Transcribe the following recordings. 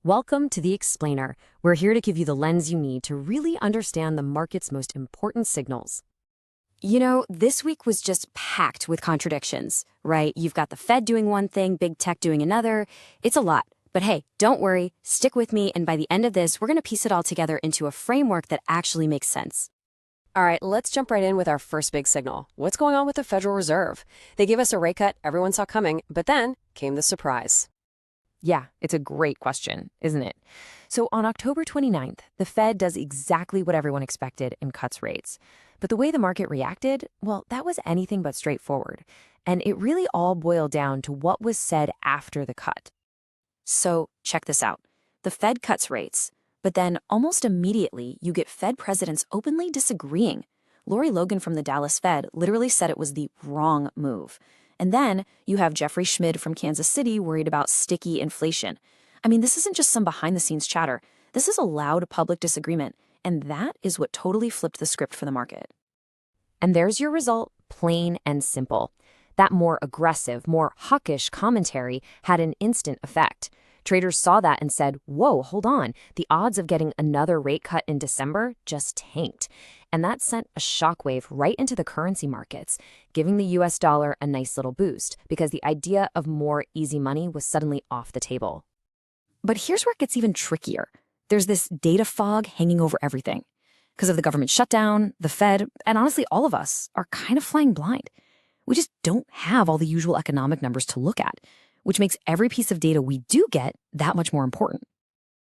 Welcome to The Explainer. We're here to give you the lens you need to really understand the market's most important signals. This week was just packed with contradictions, right? You've got the Fed doing one thing, big tech doing another. It's a lot. But hey, don't worry, stick with me, and by the end of this, we're going to piece it all together into a framework that actually makes sense. All right, let's jump right in with our first big signal. What's going on with the Federal Reserve? They gave us a rate cut everyone saw coming, but then came the surprise. Yeah, it's a great question, isn't it? So on October 29th, the Fed does exactly what everyone expected and cuts rates. But the way the market reacted, well, that was anything but straightforward. And it really all boiled down to what was said after the cut. So check this out. The Fed cuts rates, but then almost immediately you get Fed presidents openly disagreeing. Lori Logan from the Dallas Fed literally said it was the wrong move. And then you have Jeffrey Schmid from Kansas City worried about sticky inflation. I mean, this isn't just some behind-the-scenes chatter. This is a loud public disagreement, and that is what totally flipped the script for the market. And there's your result, plain and simple. That more aggressive, more hawkish commentary had an instant effect. Traders saw that and said, whoa, hold on, the odds of getting another rate cut in December just tanked. And that sent a shockwave right into the currency markets, giving the US dollar a nice little boost because the idea of more easy money was suddenly off the table. But here's where it gets even trickier. There's this data fog hanging over everything. Because of the government shutdown, the Fed, and honestly all of us, are kind of flying blind. We just don't have all the usual economic numbers to look at, which makes every piece of data we do get that much more important.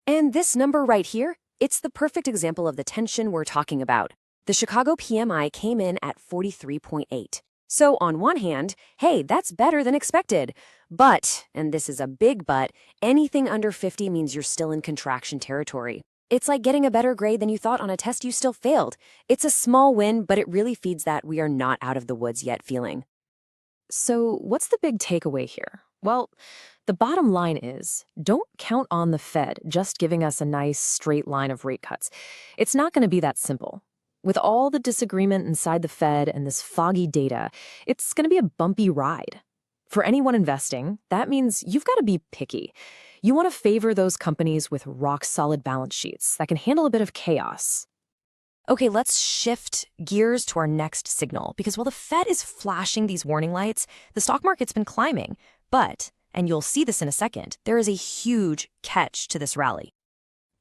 And this number right here, it's the perfect example of the tension we're talking about. The Chicago PMI came in at 43.8. So on one hand, hey, that's better than expected. But, and this is a big but, anything under 50 means you're still in contraction territory. It's like getting a better grade than you thought on a test you still failed. It's a small win, but it really feeds that we are not out of the woods yet feeling. So what's the big takeaway here? Well, the bottom line is, don't count on the Fed just giving us a nice straight line of rate cuts. It's not going to be that simple. With all the disagreement inside the Fed and this foggy data, it's going to be a bumpy ride. For anyone investing, that means you've got to be picky. You want to favor those companies with rock-solid balance sheets that can handle a bit of chaos. Okay, let's shift gears to our next signal, because while the Fed is flashing these warning lights, the stock market's been climbing. But, and you'll see this in a second, there is a huge catch to this rally.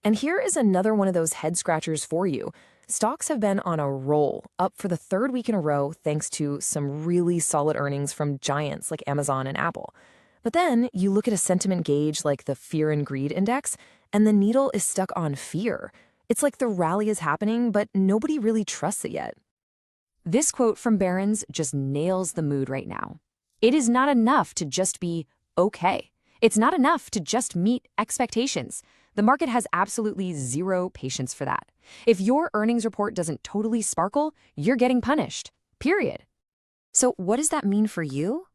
And here is another one of those head-scratchers for you. Stocks have been on a roll, up for the third week in a row thanks to some really solid earnings from giants like Amazon and Apple. But then you look at a sentiment gauge like the Fear and Greed Index, and the needle is stuck on fear. It's like the rally is happening, but nobody really trusts it yet. This quote from Barron's just nails the mood right now. It is not enough to just be okay. It's not enough to just meet expectations. The market has absolutely zero patience for that. If your earnings report doesn't totally sparkle, you're getting punished. Period. So what does that mean for you?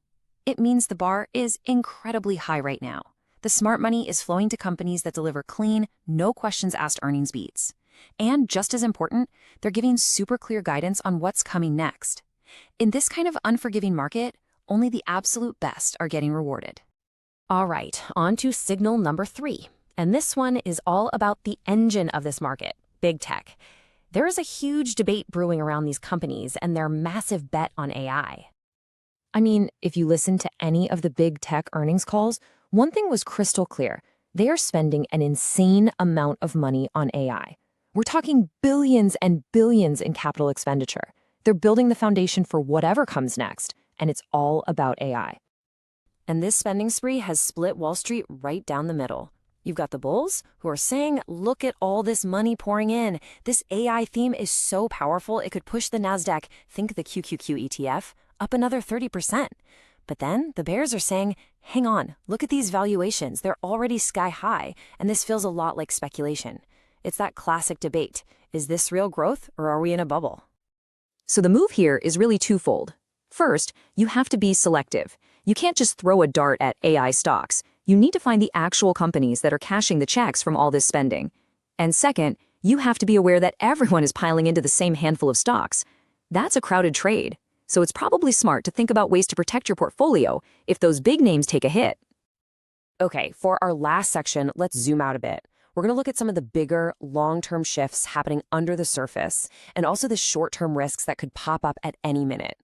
It means the bar is incredibly high right now. The smart money is flowing to companies that deliver clean, no questions asked earnings beats. And just as important, they're giving super clear guidance on what's coming next. In this kind of unforgiving market, only the absolute best are getting rewarded. All right, on to signal number 3. And this one is all about the engine of this market, big tech. There is a huge debate brewing around these companies and their massive bet on AI. I mean, if you listen to any of the big tech earnings calls, one thing was crystal clear. They are spending an insane amount of money on AI. We're talking billions and billions in capital expenditure. They're building the foundation for whatever comes next, and it's all about AI. And this spending spree has split Wall Street right down the middle. You've got the bulls who are saying, look at all this money pouring in. This AI theme is so powerful it could push the NASDAQ, think the QQQ ETF, up another 30%. But then the bears are saying, hang on, look at these valuations. They're already sky high, and this feels a lot like speculation. It's that classic debate. Is this real growth, or are we in a bubble? So the move here is really twofold. First, you have to be selective. You can't just throw a dart at AI stocks. You need to find the actual companies that are cashing the checks from all this spending. And second, you have to be aware that everyone is piling into the same handful of stocks. That's a crowded trade. So it's probably smart to think about ways to protect your portfolio if those big names take a hit. Okay, for our last section, let's zoom out a bit. We're going to look at some of the bigger, long-term shifts happening under the surface, and also the short-term risks that could pop up at any minute.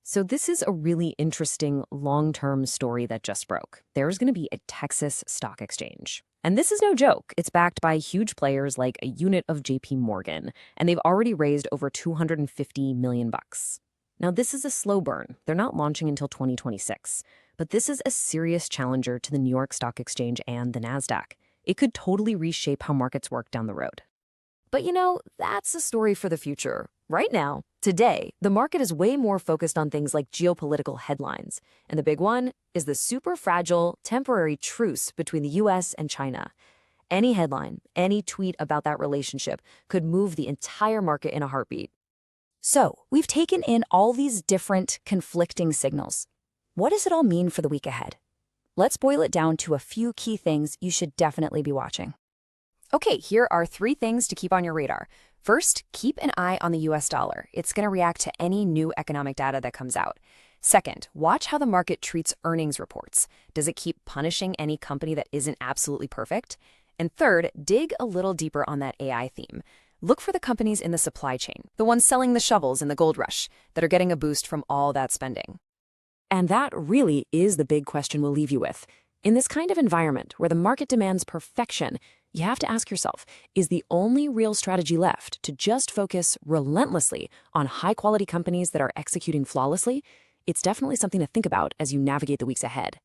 So this is a really interesting long-term story that just broke. There's going to be a Texas stock exchange. And this is no joke. It's backed by huge players like a unit of JP Morgan, and they've already raised over $250 million bucks. Now, this is a slow burn. They're not launching until 2026, but this is a serious challenger to the New York Stock Exchange and the Nasdaq. It could totally reshape how markets work down the road. But that's a story for the future. Right now, today, the market is way more focused on things like geopolitical headlines. And the big one is the super fragile, temporary truce between the US and China. Any headline, any tweet about that relationship could move the entire market in a heartbeat. So, we've taken in all these different conflicting signals. What does it all mean for the week ahead? Let's boil it down to a few key things you should definitely be watching. Okay, here are 3 things to keep on your radar. First, keep an eye on the US dollar. It's going to react to any new economic data that comes out. Second, watch how the market treats earnings reports. Does it keep punishing any company that isn't absolutely perfect? And third, dig a little deeper on that AI theme. Look for the companies in the supply chain, the ones selling the shovels in the gold rush, that are getting a boost from all that spending. And that really is the big question we'll leave you with. In this kind of environment where the market demands perfection, you have to ask yourself, is the only real strategy left to just focus relentlessly on high-quality companies that are executing flawlessly? It's definitely something to think about as you navigate the weeks ahead.